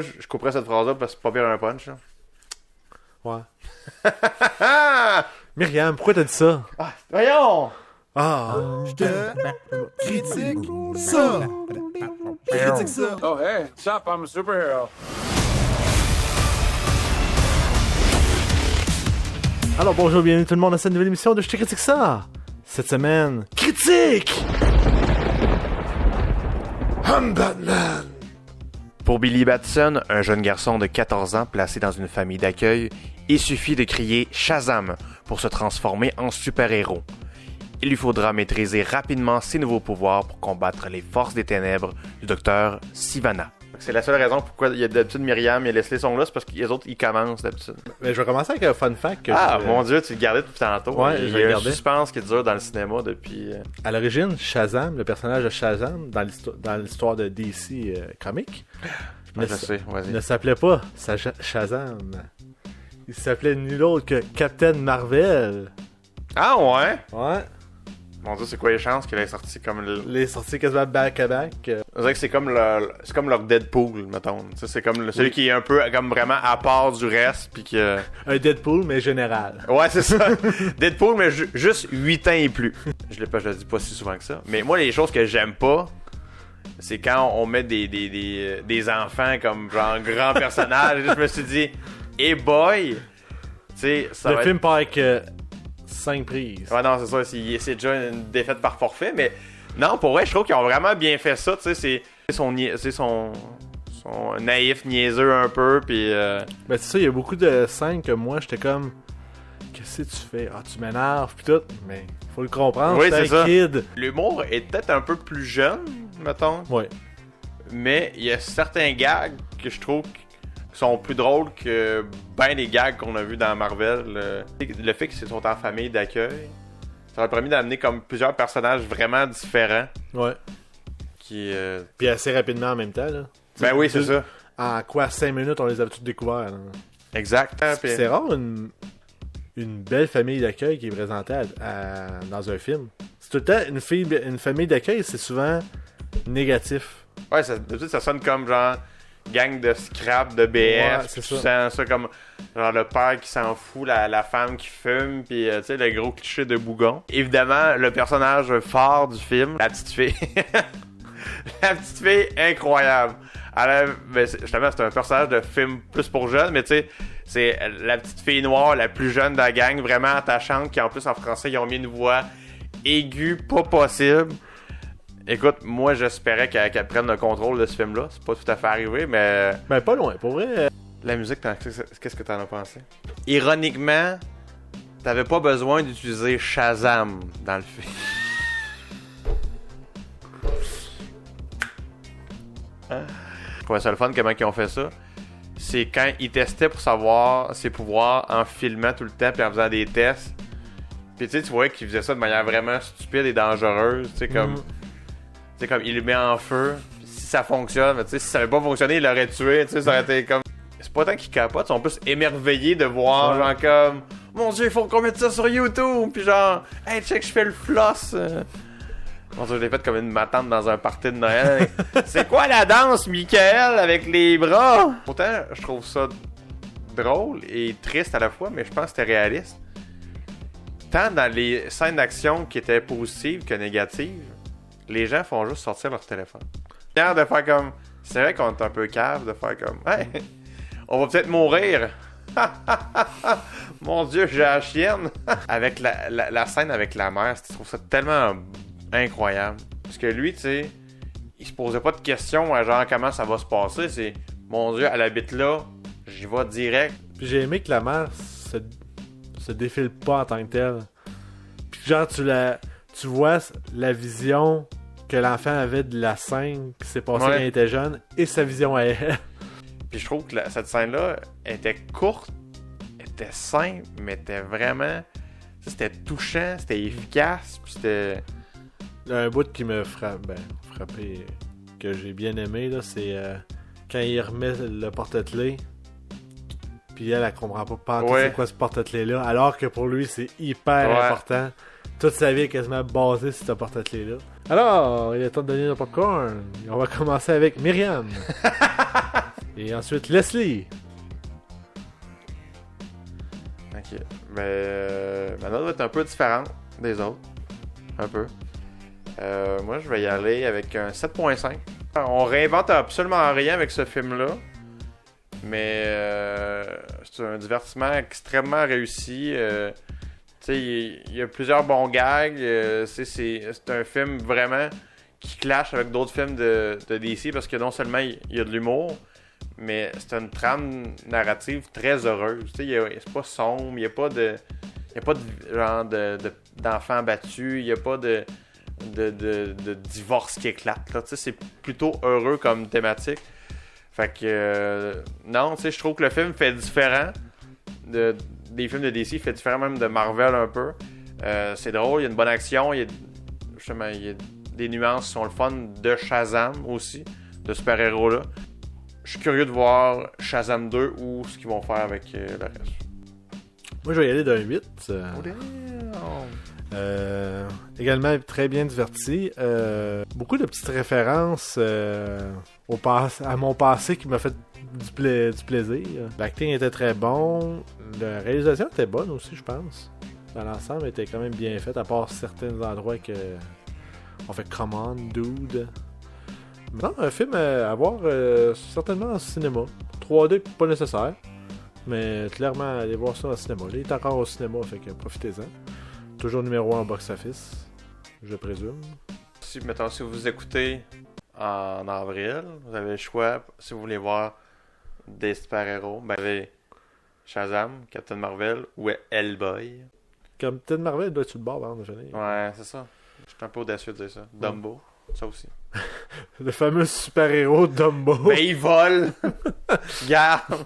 Je couperais cette phrase-là parce que c'est pas pire un punch. Là. Ouais. Myriam, pourquoi t'as dit ça? Ah, voyons! Ah! Je te critique ça. Critique ça. Oh, hey, stop, I'm a superhero. Alors bonjour, bienvenue tout le monde à cette nouvelle émission de Je te critique ça! Cette semaine, critique! I'm Batman! Pour Billy Batson, un jeune garçon de 14 ans placé dans une famille d'accueil, il suffit de crier Shazam pour se transformer en super-héros. Il lui faudra maîtriser rapidement ses nouveaux pouvoirs pour combattre les forces des ténèbres du docteur Sivana. C'est la seule raison pourquoi il y a d'habitude Myriam et Leslie sont là, c'est parce que les autres ils commencent d'habitude. Mais je vais commencer avec un fun fact que Mon dieu, tu le gardais depuis tantôt. Ouais, il je y a le un gardais. suspense qui dure dans le cinéma depuis... À l'origine, Shazam, le personnage de Shazam dans l'histoire de DC Comics, Je sais, vas-y. ne s'appelait pas Shazam. Il s'appelait nul autre que Captain Marvel. Ah ouais? Ouais. Mon dieu, c'est quoi les chances qu'il ait sorti comme le... Les sorties quasiment back-à-back. On dirait que c'est comme leur Deadpool, mettons. Tu sais, c'est comme celui qui est un peu comme vraiment à part du reste, puis que... Un Deadpool, mais général. Ouais, c'est ça. Deadpool, mais juste 8 ans et plus. Je le dis pas si souvent que ça. Mais moi, les choses que j'aime pas, c'est quand on met des enfants comme genre grands personnages. Je me suis dit, hey boy! Tu sais, ça Le va film part avec 5 prises. Ouais, non, c'est ça. C'est déjà une défaite par forfait, mais non, pour vrai, je trouve qu'ils ont vraiment bien fait ça. Tu sais, c'est son naïf, niaiseux un peu, puis... Ben c'est ça, il y a beaucoup de scènes que moi, j'étais comme... Qu'est-ce que tu fais? Ah, tu m'énerves, pis tout. Mais faut le comprendre, Oui, c'est c'est un ça. kid. L'humour est peut-être un peu plus jeune, mettons, Ouais. mais il y a certains gags que je trouve qui sont plus drôles que ben les gags qu'on a vus dans Marvel. Le fait qu'ils sont en famille d'accueil, ça a permis d'amener comme plusieurs personnages vraiment différents Ouais. qui... Puis assez rapidement en même temps, là. Ben oui, c'est ça. En quoi, 5 minutes, on les avait tous découverts. Là. Exact. Puis- C'est rare une belle famille d'accueil qui est présentée dans un film. C'est tout le temps une famille d'accueil, c'est souvent négatif. Ouais, d'habitude, ça sonne comme genre gang de scrap, de BS. Ouais, puis c'est tu ça. sens ça comme genre le père qui s'en fout, la femme qui fume, puis tu sais, le gros cliché de bougon. Évidemment, le personnage phare du film, la petite fille. La petite fille, incroyable. Justement, c'est un personnage de film plus pour jeunes, mais tu sais, c'est la petite fille noire, la plus jeune de la gang, vraiment attachante, qui en plus en français, ils ont mis une voix aiguë, pas possible. Écoute, moi j'espérais qu'elle prenne le contrôle de ce film-là. C'est pas tout à fait arrivé, mais... Ben pas loin, pour vrai. La musique, qu'est-ce que t'en as pensé? Ironiquement, t'avais pas besoin d'utiliser Shazam dans le film. Je trouvais ça le fun comment ils ont fait ça. C'est quand ils testaient pour savoir ses pouvoirs en filmant tout le temps puis en faisant des tests. Puis tu sais, tu voyais qu'ils faisaient ça de manière vraiment stupide et dangereuse. Tu sais, comme... Tu sais, comme il le met en feu. Puis si ça fonctionne, mais tu sais, si ça avait pas fonctionné, il l'aurait tué. Tu sais, ça aurait été comme... C'est pas tant qu'ils capotent, ils sont plus émerveillés de voir, genre comme... Mon Dieu, il faut qu'on mette ça sur YouTube! Puis genre, hey, check, je fais le floss! Mon Dieu, je l'ai fait comme une matante dans un party de Noël. C'est quoi la danse, Michael, avec les bras? Pourtant, je trouve ça drôle et triste à la fois, mais je pense que c'était réaliste. Tant dans les scènes d'action qui étaient positives que négatives, les gens font juste sortir leur téléphone. Fier de faire comme... C'est vrai qu'on est un peu cave de faire comme... Hey, on va peut-être mourir. Mon Dieu, j'ai la chienne. Avec la scène avec la mère, je trouve ça tellement incroyable. Parce que lui, tu sais, il se posait pas de questions à genre comment ça va se passer. C'est, mon Dieu, elle habite là, j'y vais direct. Puis j'ai aimé que la mère se défile pas en tant que telle. Puis genre, tu vois la vision que l'enfant avait de la scène qui s'est passée quand il était jeune et sa vision à elle. Puis je trouve que cette scène-là était courte, était simple, mais était vraiment... C'était touchant, c'était efficace, puis c'était... Un bout qui me frappé, que j'ai bien aimé, là, c'est quand il remet le porte-clés, puis elle comprend pas c'est quoi ce porte-clés-là, alors que pour lui, c'est hyper important. Toute sa vie est quasiment basée sur ce porte-clés-là. Alors, il est temps de donner le popcorn. On va commencer avec Myriam. Et ensuite, Leslie. Ok. Ma note va être un peu différente des autres. Un peu. Moi, je vais y aller avec un 7.5. On réinvente absolument rien avec ce film-là. Mais c'est un divertissement extrêmement réussi. Il y a plusieurs bons gags. C'est un film vraiment qui clash avec d'autres films de DC parce que non seulement il y a de l'humour, mais c'est une trame narrative très heureuse. C'est pas sombre, il n'y a pas de genre d'enfants battus, il n'y a pas de divorce qui éclate. C'est plutôt heureux comme thématique. Fait que non, je trouve que le film fait différent des films de DC, il fait différent même de Marvel un peu. C'est drôle, il y a une bonne action, il y a des nuances qui sont le fun de Shazam aussi, de super-héros là. Je suis curieux de voir Shazam 2 ou ce qu'ils vont faire avec le reste. Moi, je vais y aller d'un 8. Également très bien diverti. Beaucoup de petites références à mon passé qui m'a fait du plaisir. L'acting était très bon. La réalisation était bonne aussi, je pense. Dans l'ensemble, elle était quand même bien faite, à part certains endroits que on fait come on, dude. Non, un film à voir certainement en cinéma. 3D, pas nécessaire. Mais clairement, allez voir ça en cinéma. Là, il est encore au cinéma, fait que profitez-en. Toujours numéro 1 en box-office, je présume. Si vous écoutez en avril, vous avez le choix, si vous voulez voir des super-héros, vous avez Shazam, Captain Marvel ou Hellboy. Captain Marvel doit être sur le bord avant de finir. Ouais, c'est ça. Je suis un peu audacieux de dire ça. Dumbo, ça aussi. Le fameux super-héros Dumbo. Mais il vole! Garde!